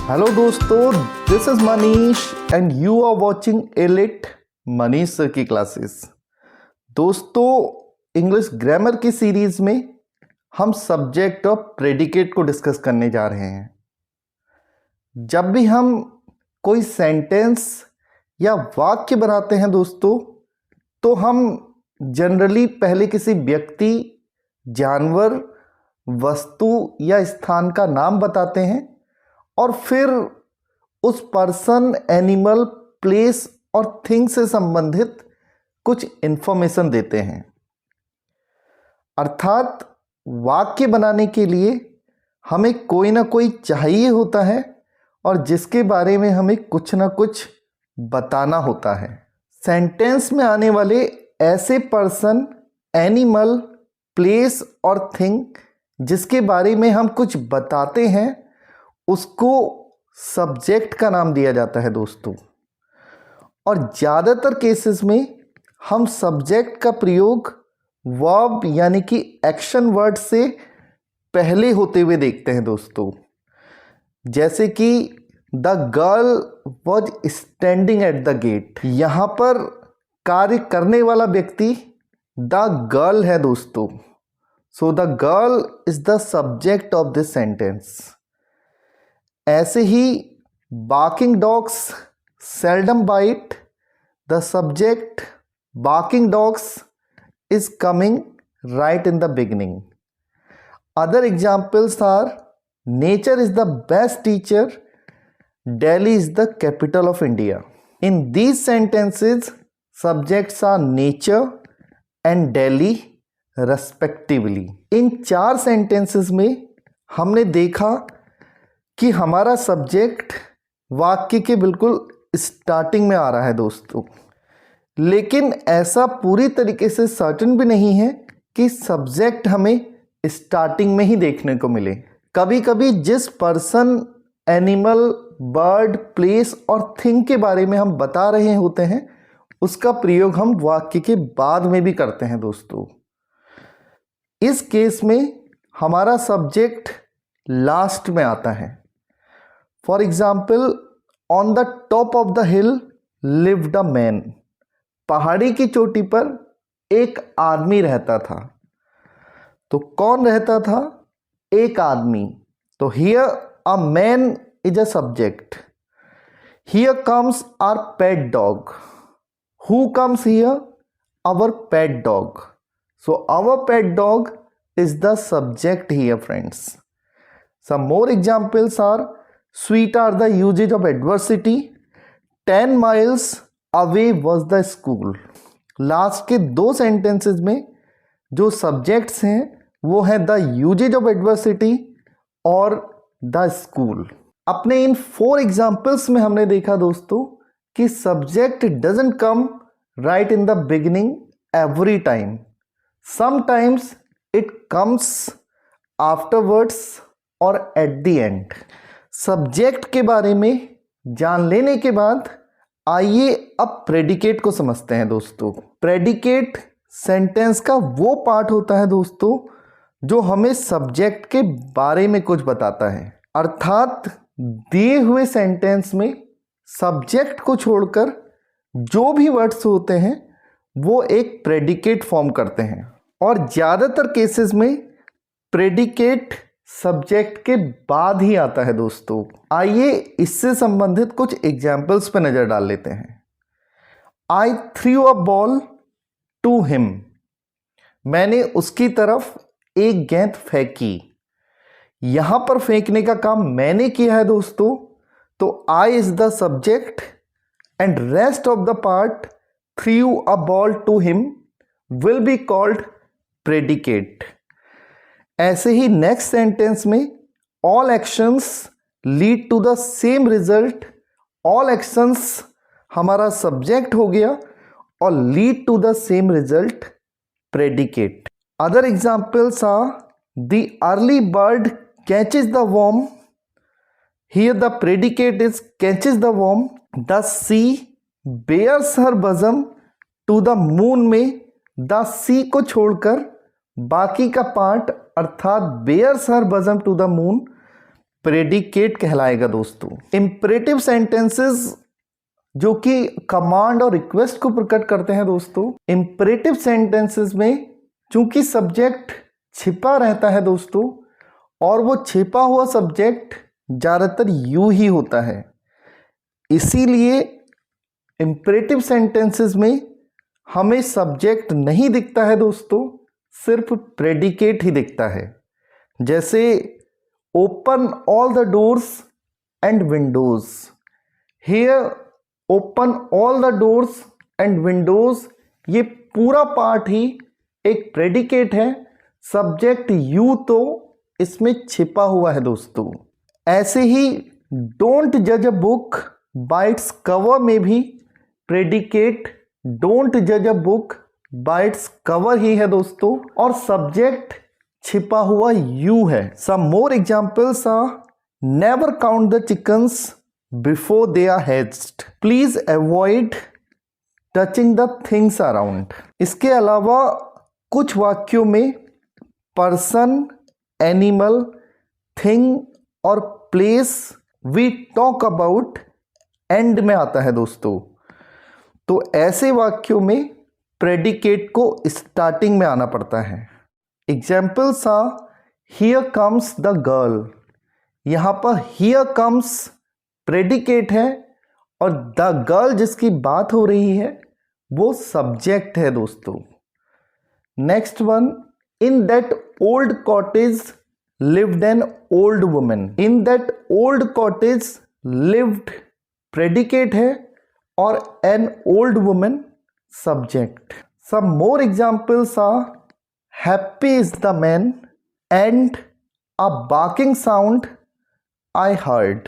Hello दोस्तों, this is Manish and you are watching elite Manish sir की classes. दोस्तों, English grammar की सीरीज में हम सब्जेक्ट और प्रेडिकेट को डिस्कस करने जा रहे हैं। जब भी हम कोई सेंटेंस या वाक्य बनाते हैं दोस्तों, तो हम जनरली पहले किसी व्यक्ति, जानवर, वस्तु या स्थान का नाम बताते हैं और फिर उस पर्सन, एनिमल, प्लेस और थिंग से संबंधित कुछ इंफॉर्मेशन देते हैं। अर्थात वाक्य बनाने के लिए हमें कोई ना कोई चाहिए होता है और जिसके बारे में हमें कुछ ना कुछ बताना होता है। सेंटेंस में आने वाले ऐसे पर्सन, एनिमल, प्लेस और थिंग जिसके बारे में हम कुछ बताते हैं, उसको सब्जेक्ट का नाम दिया जाता है दोस्तों। और ज़्यादातर केसेस में हम सब्जेक्ट का प्रयोग वर्ब यानी कि एक्शन वर्ड से पहले होते हुए देखते हैं दोस्तों। जैसे कि the girl was standing at the gate. यहाँ पर कार्य करने वाला व्यक्ति द गर्ल है दोस्तों। So the girl is the subject of this sentence. ऐसे ही barking dogs seldom bite. The subject barking dogs is coming right in the beginning. Other examples are nature is the best teacher, Delhi is the capital of India. In these sentences, subjects are nature and Delhi respectively. In 4 sentences में हमने देखा कि हमारा subject वाक्य के बिल्कुल starting में आ रहा है दोस्तों। लेकिन ऐसा पूरी तरीके से सर्टेन भी नहीं है कि सब्जेक्ट हमें स्टार्टिंग में ही देखने को मिले। कभी कभी जिस पर्सन, एनिमल, बर्ड, प्लेस और थिंग के बारे में हम बता रहे होते हैं, उसका प्रयोग हम वाक्य के बाद में भी करते हैं दोस्तों। इस केस में हमारा सब्जेक्ट लास्ट में आता है। For example, on the top of the hill lived a man. पहाड़ी की चोटी पर एक आदमी रहता था। तो कौन रहता था? एक आदमी। तो here a man is a subject. Here comes our pet dog. Who comes here? Our pet dog. So our pet dog is the subject here, friends. Some more examples are sweet are the usage of adversity. 10 miles away was the school. Last के 2 sentences में जो subjects हैं वो है the usage of adversity और the school। अपने इन 4 examples में हमने देखा दोस्तों कि subject doesn't come right in the beginning every time. Sometimes it comes afterwards और एट द एंड। सब्जेक्ट के बारे में जान लेने के बाद आइए अब प्रेडिकेट को समझते हैं दोस्तों। प्रेडिकेट सेंटेंस का वो पार्ट होता है दोस्तों जो हमें सब्जेक्ट के बारे में कुछ बताता है। अर्थात दिए हुए सेंटेंस में सब्जेक्ट को छोड़कर जो भी वर्ड्स होते हैं वो एक प्रेडिकेट फॉर्म करते हैं। और ज़्यादातर केसेस में प्रेडिकेट सब्जेक्ट के बाद ही आता है दोस्तों। आइए इससे संबंधित कुछ एग्जाम्पल्स पर नज़र डाल लेते हैं। I threw a ball to him. मैंने उसकी तरफ एक गेंद फेंकी। यहां पर फेंकने का काम मैंने किया है दोस्तों। तो I is the subject and rest of the part threw a ball to him will be called predicate. ऐसे ही नेक्स्ट सेंटेंस में all actions lead to the same result. All actions हमारा सब्जेक्ट हो गया और lead to the same result predicate. Other examples are the early bird catches the worm. Here the predicate is catches the worm. The sea bears her bosom to the moon में the sea को छोड़कर बाकी का part अर्थात bears her bosom to the moon predicate कहलाएगा दोस्तों। Imperative sentences जो कि कमांड और रिक्वेस्ट को प्रकट करते हैं दोस्तों, इंपरेटिव सेंटेंसेस में चूंकि सब्जेक्ट छिपा रहता है दोस्तों, और वो छिपा हुआ सब्जेक्ट ज़्यादातर यू ही होता है, इसीलिए इंपरेटिव सेंटेंसेस में हमें सब्जेक्ट नहीं दिखता है दोस्तों, सिर्फ प्रेडिकेट ही दिखता है। जैसे open all the doors and Windows, here open all the doors and Windows, ये पूरा पार्ट ही एक प्रेडिकेट है, सब्जेक्ट यू तो इसमें छिपा हुआ है दोस्तों। ऐसे ही डोंट जज a book by its cover में भी प्रेडिकेट डोंट जज a book by its cover ही है दोस्तों, और सब्जेक्ट छिपा हुआ यू है। Some more examples are never count the chickens before they are hatched, please avoid touching the things around. इसके अलावा कुछ वाक्यों में पर्सन, एनिमल, थिंग और place we talk about end में आता है दोस्तों, तो ऐसे वाक्यों में प्रेडिकेट को स्टार्टिंग में आना पड़ता है। Examples are here comes the girl, यहाँ पर हियर कम्स प्रेडिकेट है और द गर्ल जिसकी बात हो रही है वो सब्जेक्ट है दोस्तों। Next one, in that old cottage lived an old woman, in that old cottage lived predicate है और an old woman subject. Some more examples are happy is the man and a barking sound I heard.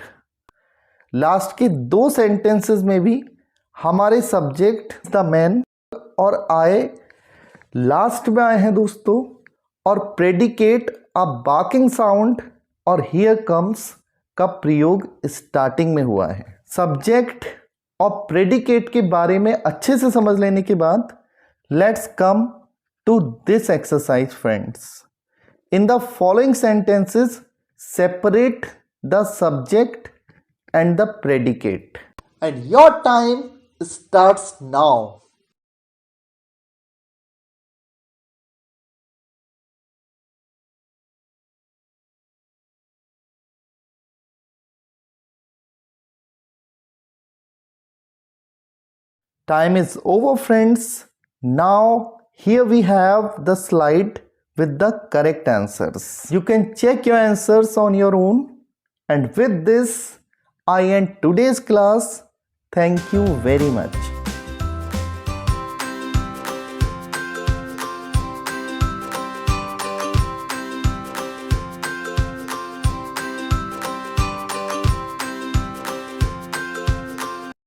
Last के दो sentences में भी हमारे subject the man और आई last में आए हैं दोस्तों, और प्रेडिकेट अ बार्किंग साउंड और हियर कम्स का प्रयोग स्टार्टिंग में हुआ है। सब्जेक्ट और प्रेडिकेट के बारे में अच्छे से समझ लेने के बाद let's come to this exercise friends. In the following sentences separate the subject and the predicate, and your time starts now. Time is over friends. Now here we have the slide with the correct answers. You can check your answers on your own, and with this I end today's class. Thank you very much.